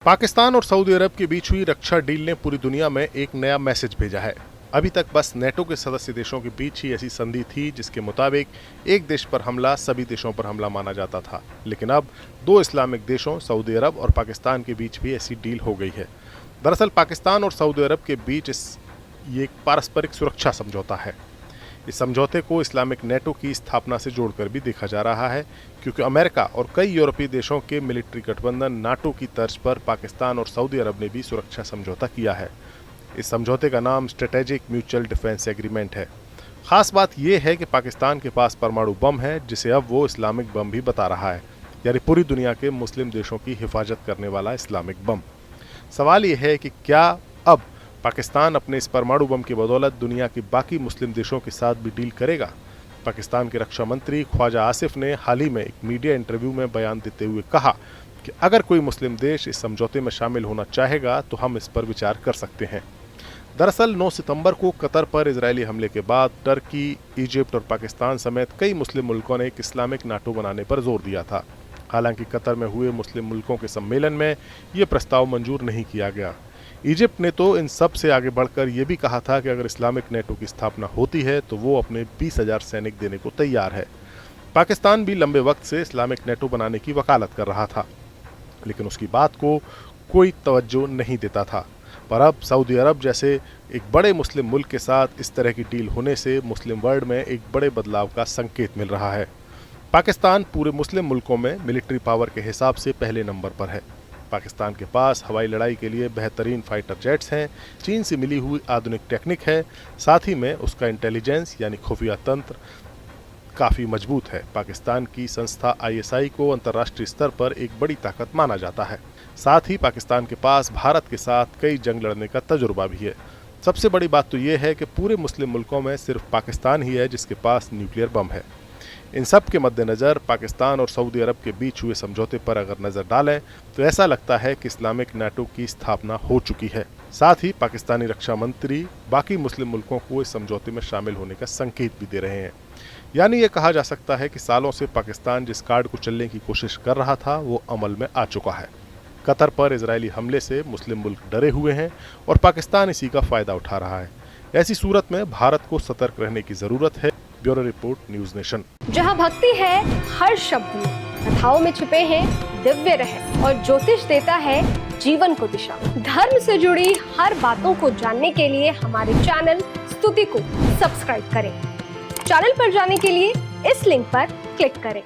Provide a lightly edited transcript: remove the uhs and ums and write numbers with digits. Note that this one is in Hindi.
पाकिस्तान और सऊदी अरब के बीच हुई रक्षा डील ने पूरी दुनिया में एक नया मैसेज भेजा है। अभी तक बस नेटो के सदस्य देशों के बीच ही ऐसी संधि थी जिसके मुताबिक एक देश पर हमला सभी देशों पर हमला माना जाता था, लेकिन अब दो इस्लामिक देशों सऊदी अरब और पाकिस्तान के बीच भी ऐसी डील हो गई है। दरअसल पाकिस्तान और सऊदी अरब के बीच ये एक पारस्परिक सुरक्षा समझौता है। इस समझौते को इस्लामिक नेटो की स्थापना से जोड़कर भी देखा जा रहा है, क्योंकि अमेरिका और कई यूरोपीय देशों के मिलिट्री गठबंधन नाटो की तर्ज पर पाकिस्तान और सऊदी अरब ने भी सुरक्षा समझौता किया है। इस समझौते का नाम स्ट्रेटेजिक म्यूचुअल डिफेंस एग्रीमेंट है। खास बात यह है कि पाकिस्तान के पास परमाणु बम है, जिसे अब वो इस्लामिक बम भी बता रहा है, यानी पूरी दुनिया के मुस्लिम देशों की हिफाजत करने वाला इस्लामिक बम। सवाल यह है कि क्या अब पाकिस्तान अपने इस परमाणु बम की बदौलत दुनिया के बाकी मुस्लिम देशों के साथ भी डील करेगा? पाकिस्तान के रक्षा मंत्री ख्वाजा आसिफ ने हाल ही में एक मीडिया इंटरव्यू में बयान देते हुए कहा कि अगर कोई मुस्लिम देश इस समझौते में शामिल होना चाहेगा तो हम इस पर विचार कर सकते हैं। दरअसल 9 सितंबर को कतर पर इजरायली हमले के बाद टर्की, इजिप्ट और पाकिस्तान समेत कई मुस्लिम मुल्कों ने एक इस्लामिक नाटो बनाने पर जोर दिया था। हालांकि कतर में हुए मुस्लिम मुल्कों के सम्मेलन में ये प्रस्ताव मंजूर नहीं किया गया। इजिप्ट ने तो इन सब से आगे बढ़कर यह भी कहा था कि अगर इस्लामिक नेटो की स्थापना होती है तो वो अपने 20,000 सैनिक देने को तैयार है। पाकिस्तान भी लंबे वक्त से इस्लामिक नेटो बनाने की वकालत कर रहा था, लेकिन उसकी बात को कोई तवज्जो नहीं देता था। पर अब सऊदी अरब जैसे एक बड़े मुस्लिम मुल्क के साथ इस तरह की डील होने से मुस्लिम वर्ल्ड में एक बड़े बदलाव का संकेत मिल रहा है। पाकिस्तान पूरे मुस्लिम मुल्कों में मिलिट्री पावर के हिसाब से पहले नंबर पर है। पाकिस्तान के पास हवाई लड़ाई के लिए बेहतरीन फाइटर जेट्स हैं, चीन से मिली हुई आधुनिक टेक्निक है, साथ ही में उसका इंटेलिजेंस यानी खुफिया तंत्र काफ़ी मजबूत है। पाकिस्तान की संस्था ISI को अंतर्राष्ट्रीय स्तर पर एक बड़ी ताकत माना जाता है। साथ ही पाकिस्तान के पास भारत के साथ कई जंग लड़ने का तजुर्बा भी है। सबसे बड़ी बात तो ये है कि पूरे मुस्लिम मुल्कों में सिर्फ पाकिस्तान ही है जिसके पास न्यूक्लियर बम है। इन सब के मद्देनज़र पाकिस्तान और सऊदी अरब के बीच हुए समझौते पर अगर नज़र डालें तो ऐसा लगता है कि इस्लामिक नाटो की स्थापना हो चुकी है। साथ ही पाकिस्तानी रक्षा मंत्री बाकी मुस्लिम मुल्कों को इस समझौते में शामिल होने का संकेत भी दे रहे हैं। यानी ये कहा जा सकता है कि सालों से पाकिस्तान जिस कार्ड को चलने की कोशिश कर रहा था वो अमल में आ चुका है। कतर पर इजरायली हमले से मुस्लिम मुल्क डरे हुए हैं और पाकिस्तान इसी का फ़ायदा उठा रहा है। ऐसी सूरत में भारत को सतर्क रहने की ज़रूरत है। Bureau report, news nation. जहां भक्ति है हर शब्द में, कथाओं में छिपे हैं दिव्य रहस्य और ज्योतिष देता है जीवन को दिशा। धर्म से जुड़ी हर बातों को जानने के लिए हमारे चैनल स्तुति को सब्सक्राइब करें। चैनल पर जाने के लिए इस लिंक पर क्लिक करें।